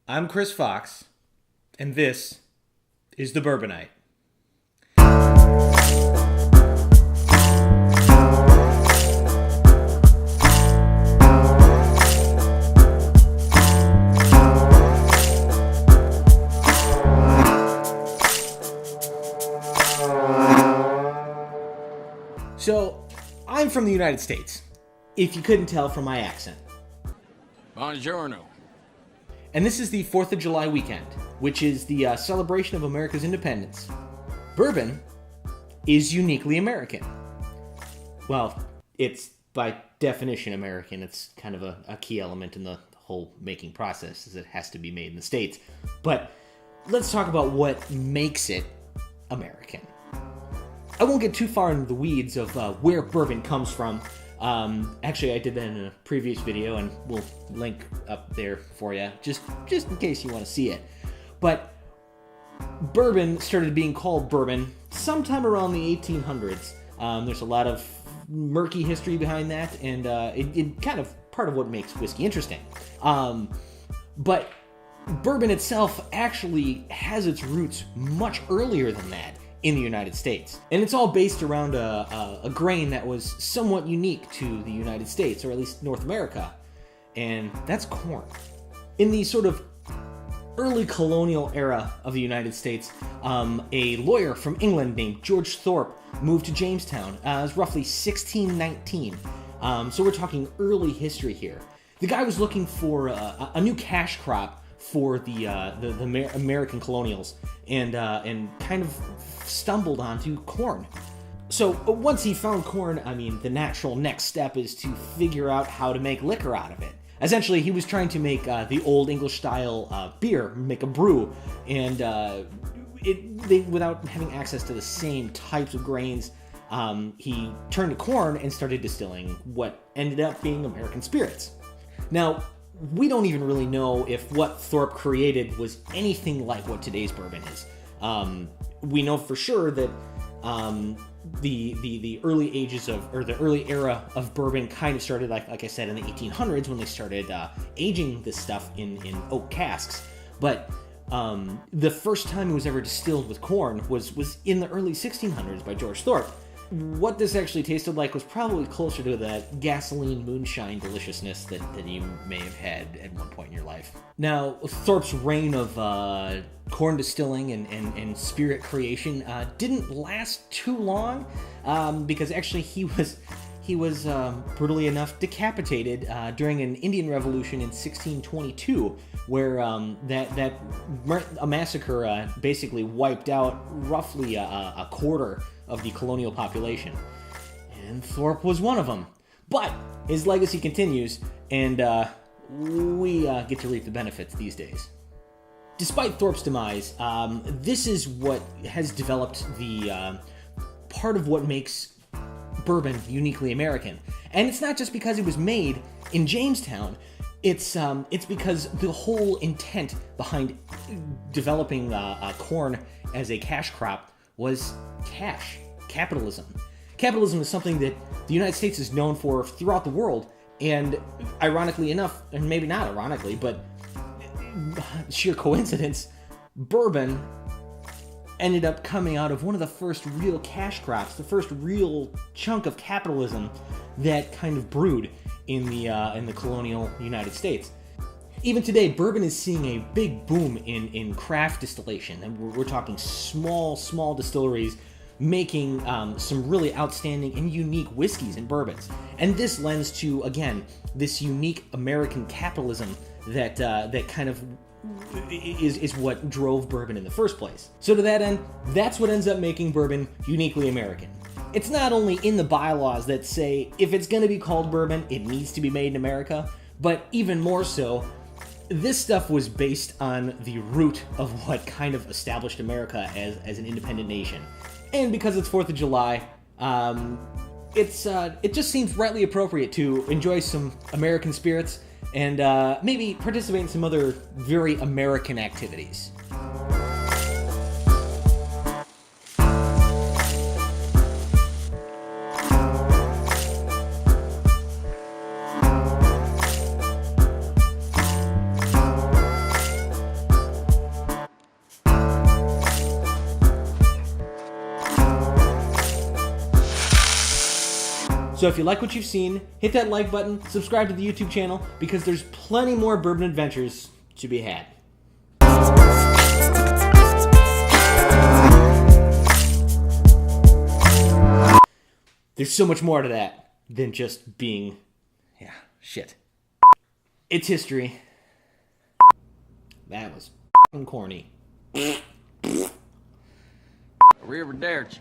I'm Chris Fox, and this is the Bourbonite. So, I'm from the United States, if you couldn't tell from my accent. Buongiorno. And this is the 4th of July weekend, which is the celebration of America's independence. Bourbon is uniquely American. Well, it's by definition American. It's kind of a key element in the whole making process, is it has to be made in the States. But let's talk about what makes it American. I won't get too far into the weeds of where bourbon comes from. Actually, I did that in a previous video, and we'll link up there for you, just in case you want to see it. But bourbon started being called bourbon sometime around the 1800s. There's a lot of murky history behind that, and it kind of part of what makes whiskey interesting. But bourbon itself actually has its roots much earlier than that in the United States. And it's all based around a grain that was somewhat unique to the United States, or at least North America, and that's corn. In the sort of early colonial era of the United States, a lawyer from England named George Thorpe moved to Jamestown. It was roughly 1619. So we're talking early history here. The guy was looking for a new cash crop for the American colonials, and kind of stumbled onto corn. So once he found corn, the natural next step is to figure out how to make liquor out of it. Essentially, he was trying to make the old English style beer, make a brew, and without having access to the same types of grains, he turned to corn and started distilling what ended up being American spirits. Now, we don't even really know if what Thorpe created was anything like what today's bourbon is. We know for sure that the early ages of, or the early era of bourbon kind of started, like I said, in the 1800s when they started aging this stuff in oak casks. But the first time it was ever distilled with corn was in the early 1600s by George Thorpe. What this actually tasted like was probably closer to that gasoline moonshine deliciousness that you may have had at one point in your life. Now, Thorpe's reign of corn distilling and spirit creation didn't last too long, because actually he was brutally enough decapitated during an Indian revolution in 1622, where a massacre basically wiped out roughly a quarter of the colonial population, and Thorpe was one of them. But his legacy continues, and we get to reap the benefits these days. Despite Thorpe's demise, this is what has developed the part of what makes bourbon uniquely American. And it's not just because it was made in Jamestown. It's because the whole intent behind developing corn as a cash crop was capitalism. Capitalism is something that the United States is known for throughout the world, and ironically enough, and maybe not ironically, but sheer coincidence, bourbon ended up coming out of one of the first real cash crops, the first real chunk of capitalism that kind of brewed in the colonial United States. Even today, bourbon is seeing a big boom in craft distillation, and we're talking small distilleries making some really outstanding and unique whiskeys and bourbons. And this lends to, again, this unique American capitalism that kind of is what drove bourbon in the first place. So to that end, that's what ends up making bourbon uniquely American. It's not only in the bylaws that say if it's going to be called bourbon, it needs to be made in America, but even more so, this stuff was based on the root of what kind of established America as an independent nation. And because it's 4th of July, it just seems rightly appropriate to enjoy some American spirits and maybe participate in some other very American activities. So if you like what you've seen, hit that like button, subscribe to the YouTube channel, because there's plenty more bourbon adventures to be had. There's so much more to that than just being, shit. It's history. That was f***ing corny. Arrivederci.